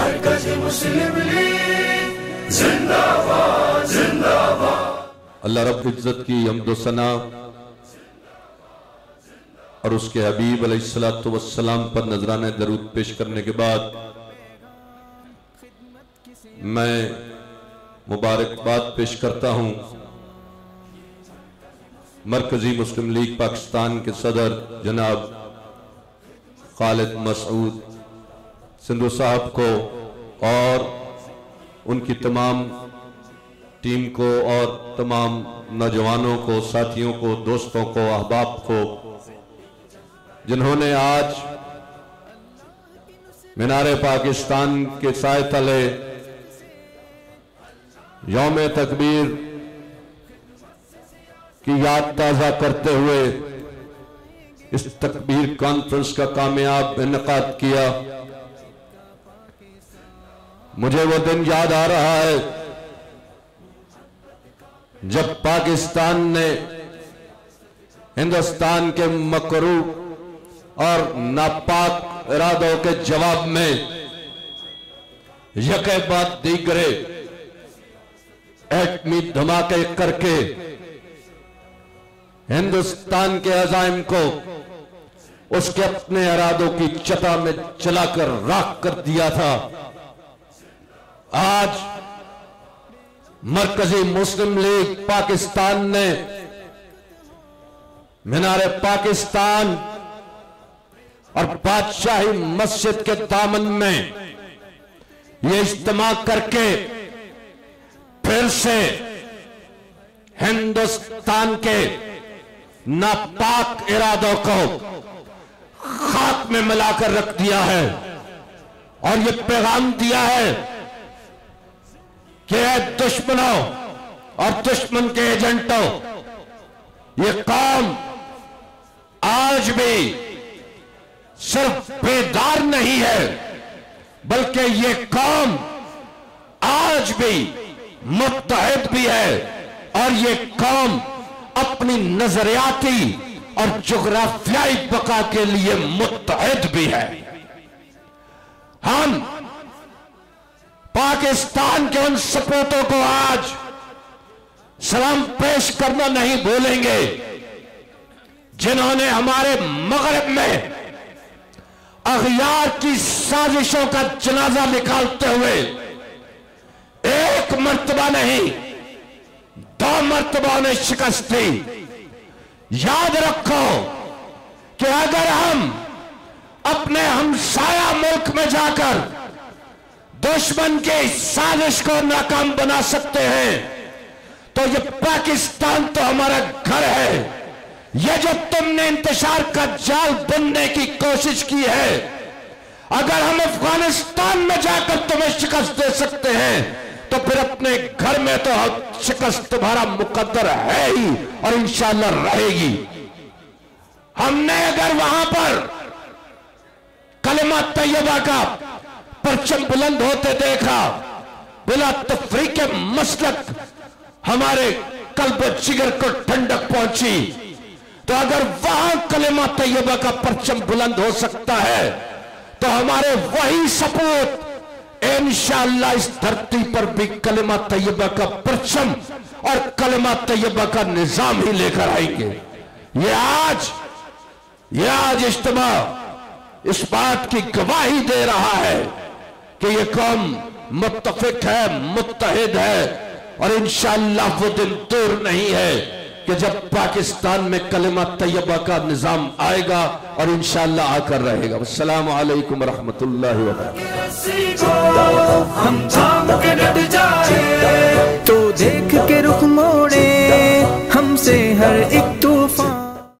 مرکز مسلم لیگ زندہ باد زندہ باد۔ اللہ رب العزت کی حمد و ثنا اور اس کے حبیب علیہ السلام پر نذرانہ درود پیش کرنے کے بعد میں مبارکباد پیش کرتا ہوں مرکزی مسلم لیگ پاکستان کے صدر جناب خالد مسعود سندھو صاحب کو اور ان کی تمام ٹیم کو اور تمام نوجوانوں کو، ساتھیوں کو، دوستوں کو، احباب کو، جنہوں نے آج مینار پاکستان کے سائے تلے یوم تکبیر کی یاد تازہ کرتے ہوئے اس تکبیر کانفرنس کا کامیاب انعقاد کیا۔ مجھے وہ دن یاد آ رہا ہے جب پاکستان نے ہندوستان کے مکروہ اور ناپاک ارادوں کے جواب میں یکے بعد دیگرے ایٹمی دھماکے کر کے ہندوستان کے عزائم کو اس کے اپنے ارادوں کی چتا میں چلا کر راکھ کر دیا تھا۔ آج مرکزی مسلم لیگ پاکستان نے مینار پاکستان اور بادشاہی مسجد کے دامن میں یہ اجتماع کر کے پھر سے ہندوستان کے ناپاک ارادوں کو خاک میں ملا کر رکھ دیا ہے اور یہ پیغام دیا ہے کہ اے دشمنوں اور دشمن کے ایجنٹوں، یہ قوم آج بھی صرف بیدار نہیں ہے بلکہ یہ قوم آج بھی متحد بھی ہے، اور یہ قوم اپنی نظریاتی اور جغرافیائی بقا کے لیے متحد بھی ہے۔ ہم پاکستان کے ان سپوتوں کو آج سلام پیش کرنا نہیں بھولیں گے جنہوں نے ہمارے مغرب میں اغیار کی سازشوں کا جنازہ نکالتے ہوئے ایک مرتبہ نہیں 2 مرتبہ انہیں شکست دی۔ یاد رکھو کہ اگر ہم اپنے ہمسایہ ملک میں جا کر دشمن کی سازش کو ناکام بنا سکتے ہیں تو یہ پاکستان تو ہمارا گھر ہے۔ یہ جو تم نے انتشار کا جال بننے کی کوشش کی ہے، اگر ہم افغانستان میں جا کر تمہیں شکست دے سکتے ہیں تو پھر اپنے گھر میں تو شکست تمہارا مقدر ہے ہی اور انشاءاللہ رہے گی۔ ہم نے اگر وہاں پر کلمہ طیبہ کا پرچم بلند ہوتے دیکھا، بلا تفریق مسلک ہمارے قلب و جگر کو ٹھنڈک پہنچی، تو اگر وہاں کلمہ طیبہ کا پرچم بلند ہو سکتا ہے تو ہمارے وہی سپوت انشاءاللہ اس دھرتی پر بھی کلمہ طیبہ کا پرچم اور کلمہ طیبہ کا نظام ہی لے کر آئیں گے۔ یہ آج اجتماع اس بات کی گواہی دے رہا ہے کہ یہ قوم متفق ہے، متحد ہے، اور انشاءاللہ وہ دن دور نہیں ہے کہ جب پاکستان میں کلمہ طیبہ کا نظام آئے گا اور انشاءاللہ آ کر رہے گا۔ السلام علیکم ورحمۃ اللہ وبرکاتہ۔